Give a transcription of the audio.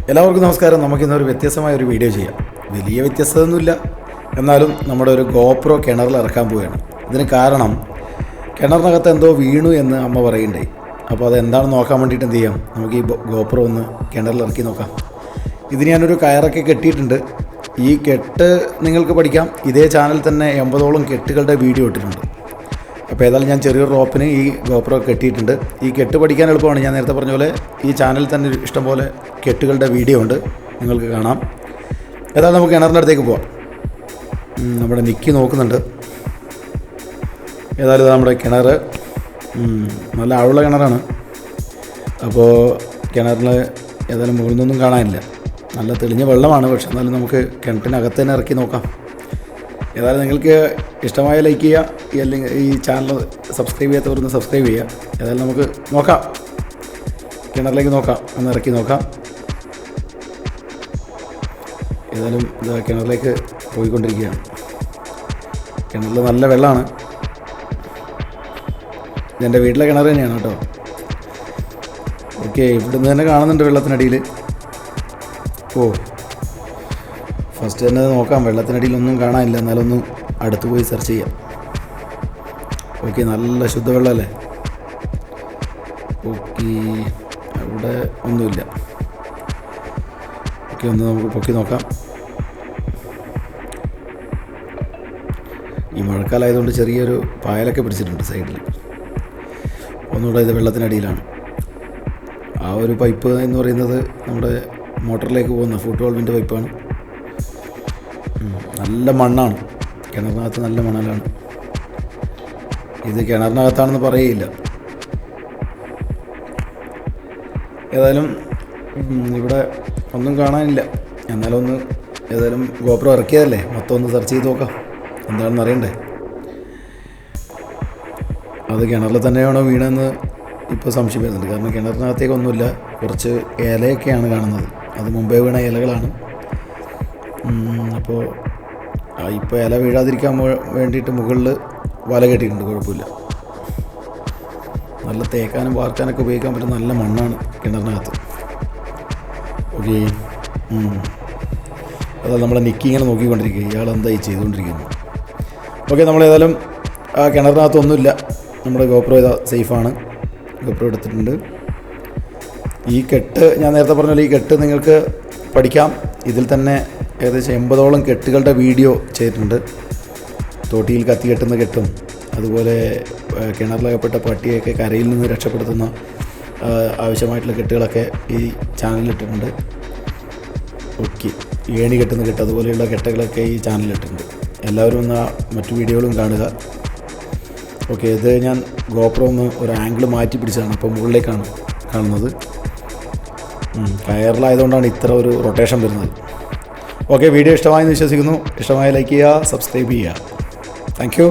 എല്ലാവർക്കും നമസ്കാരം. നമുക്കിന്നൊരു വ്യത്യസ്തമായൊരു വീഡിയോ ചെയ്യാം. വലിയ വ്യത്യസ്തതയൊന്നുമില്ല, എന്നാലും നമ്മുടെ ഒരു ഗോപ്രോ കിണറിൽ ഇറക്കാൻ പോവുകയാണ്. ഇതിന് കാരണം കിണറിനകത്ത് എന്തോ വീണു എന്ന് അമ്മ പറയുന്നുണ്ടായി. അപ്പോൾ അതെന്താണെന്ന് നോക്കാൻ വേണ്ടിയിട്ട് എന്ത് ചെയ്യാം, നമുക്ക് ഈ ഗോപ്രോ ഒന്ന് കിണറിൽ ഇറക്കി നോക്കാം. ഇതിന് ഞാനൊരു കയറൊക്കെ കെട്ടിയിട്ടുണ്ട്. ഈ കെട്ട് നിങ്ങൾക്ക് പഠിക്കാം. ഇതേ ചാനൽ തന്നെ 80ഓളം കെട്ടുകളുടെ വീഡിയോ ഇട്ടിട്ടുണ്ട്. അപ്പോൾ ഏതായാലും ഞാൻ ചെറിയൊരു റോപ്പിന് ഈ ഗോപ്രോ കെട്ടിയിട്ടുണ്ട്. ഈ കെട്ട് പഠിക്കാൻ എളുപ്പമാണ്. ഞാൻ നേരത്തെ പറഞ്ഞ പോലെ ഈ ചാനലിൽ തന്നെ ഇഷ്ടംപോലെ കെട്ടുകളുടെ വീഡിയോ ഉണ്ട്, നിങ്ങൾക്ക് കാണാം. ഏതായാലും നമുക്ക് കിണറിൻ്റെ അടുത്തേക്ക് പോവാം. നമ്മുടെ നിക്കി നോക്കുന്നുണ്ട്. ഏതായാലും നമ്മുടെ കിണർ നല്ല ആഴമുള്ള കിണറാണ്. അപ്പോൾ കിണറിൽ ഏതായാലും മുകളിൽ നിന്നൊന്നും കാണാനില്ല. നല്ല തെളിഞ്ഞ വെള്ളമാണ്. പക്ഷെ എന്നാലും നമുക്ക് കിണറ്റിനകത്ത് തന്നെ ഇറക്കി നോക്കാം. ഏതായാലും നിങ്ങൾക്ക് ഇഷ്ടമായ ലൈക്ക് ചെയ്യുക, അല്ലെങ്കിൽ ഈ ചാനൽ സബ്സ്ക്രൈബ് ചെയ്യാത്തവരൊന്ന് സബ്സ്ക്രൈബ് ചെയ്യുക. ഏതായാലും നമുക്ക് നോക്കാം, കിണറിലേക്ക് നോക്കാം, ഒന്ന് ഇറക്കി നോക്കാം. ഏതായാലും ഇത് കിണറിലേക്ക് പോയിക്കൊണ്ടിരിക്കുകയാണ്. കിണറിൽ നല്ല വെള്ളമാണ്. എൻ്റെ വീട്ടിലെ കിണർ തന്നെയാണ് കേട്ടോ. ഓക്കെ, ഇവിടുന്ന് തന്നെ കാണുന്നുണ്ട് വെള്ളത്തിനടിയിൽ. ഫസ്റ്റ് തന്നെ നോക്കാം. വെള്ളത്തിനടിയിലൊന്നും കാണാനില്ല, എന്നാലൊന്നും അടുത്ത് പോയി സെർച്ച് ചെയ്യാം. ഓക്കെ, നല്ല ശുദ്ധവെള്ളമല്ലേ. ഓക്കെ, അവിടെ ഒന്നുമില്ല. ഓക്കെ, ഒന്ന് നമുക്ക് പൊക്കി നോക്കാം. ഈ മഴക്കാലമായതുകൊണ്ട് ചെറിയൊരു പായലൊക്കെ പിടിച്ചിട്ടുണ്ട് സൈഡിൽ. ഒന്നുകൂടെ ഇത് വെള്ളത്തിനടിയിലാണ്. ആ ഒരു പൈപ്പ് എന്ന് പറയുന്നത് നമ്മുടെ മോട്ടറിലേക്ക് പോകുന്ന ഫുട് വാൾവിൻ്റെ പൈപ്പാണ്. നല്ല മണ്ണാണ്, കിണറിനകത്ത് നല്ല മണലാണ്. ഇത് കിണറിനകത്താണെന്ന് പറയില്ല. ഏതായാലും ഇവിടെ ഒന്നും കാണാനില്ല. എന്നാലും ഒന്ന് ഏതായാലും ഗോപ്രോ ഇറക്കിയതല്ലേ, മൊത്തം ഒന്ന് സെർച്ച് ചെയ്ത് നോക്കാം, എന്താണെന്ന് അറിയണ്ടേ. അത് കിണറിൽ തന്നെയാണോ വീണെന്ന് ഇപ്പോൾ സംശയം വരുന്നുണ്ട്. കാരണം കിണറിനകത്തേക്കൊന്നുമില്ല, കുറച്ച് ഇലയൊക്കെയാണ് കാണുന്നത്. അത് മുമ്പേ വീണ ഇലകളാണ്. അപ്പോൾ ഇപ്പോൾ ഇല വീഴാതിരിക്കാൻ വേണ്ടിയിട്ട് മുകളിൽ വല കെട്ടിയിട്ടുണ്ട്. കുഴപ്പമില്ല. നല്ല തേക്കാനും വാർക്കാനൊക്കെ ഉപയോഗിക്കാൻ പറ്റുന്ന നല്ല മണ്ണാണ് കിണറിനകത്ത്. ഓക്കെ, അതായത് നമ്മളെ നിക്കി ഇങ്ങനെ നോക്കിക്കൊണ്ടിരിക്കുക, ഇയാൾ എന്തായി ചെയ്തുകൊണ്ടിരിക്കുന്നു. ഓക്കെ, നമ്മളേതായാലും ആ കിണറിനകത്തൊന്നുമില്ല. നമ്മുടെ ഗോപ്രോ ഇതാ സേഫാണ്. ഗോപ്രോ എടുത്തിട്ടുണ്ട്. ഈ കെട്ട് ഞാൻ നേരത്തെ പറഞ്ഞ പോലെ ഈ കെട്ട് നിങ്ങൾക്ക് പഠിക്കാം. ഇതിൽ തന്നെ ഏകദേശം 80ഓളം കെട്ടുകളുടെ വീഡിയോ ചെയ്തിട്ടുണ്ട്. തോട്ടിയിൽ കത്തി കെട്ടുന്ന കെട്ടും, അതുപോലെ കിണറിലകപ്പെട്ട പട്ടിയൊക്കെ കരയിൽ നിന്ന് രക്ഷപ്പെടുത്തുന്ന ആവശ്യമായിട്ടുള്ള കെട്ടുകളൊക്കെ ഈ ചാനലിലിട്ടിട്ടുണ്ട്. ഓക്കെ, ഏണി കെട്ടുന്ന കെട്ട്, അതുപോലെയുള്ള കെട്ടുകളൊക്കെ ഈ ചാനലിലിട്ടിട്ടുണ്ട്. എല്ലാവരും ഒന്ന് മറ്റു വീഡിയോകളും കാണുക. ഓക്കെ, ഇത് ഞാൻ ഗോപ്രോ ഒന്ന് ഒരു ആംഗിൾ മാറ്റി പിടിച്ചതാണ്. അപ്പോൾ മുകളിലേക്കാണ് കാണുന്നത്. കയറിലായതുകൊണ്ടാണ് ഇത്ര ഒരു റൊട്ടേഷൻ വരുന്നത്. ഓക്കെ, വീഡിയോ ഇഷ്ടമായെന്ന് വിശ്വസിക്കുന്നു. ഇഷ്ടമായ ലൈക്ക് ചെയ്യുക, സബ്സ്ക്രൈബ് ചെയ്യുക. Thank you.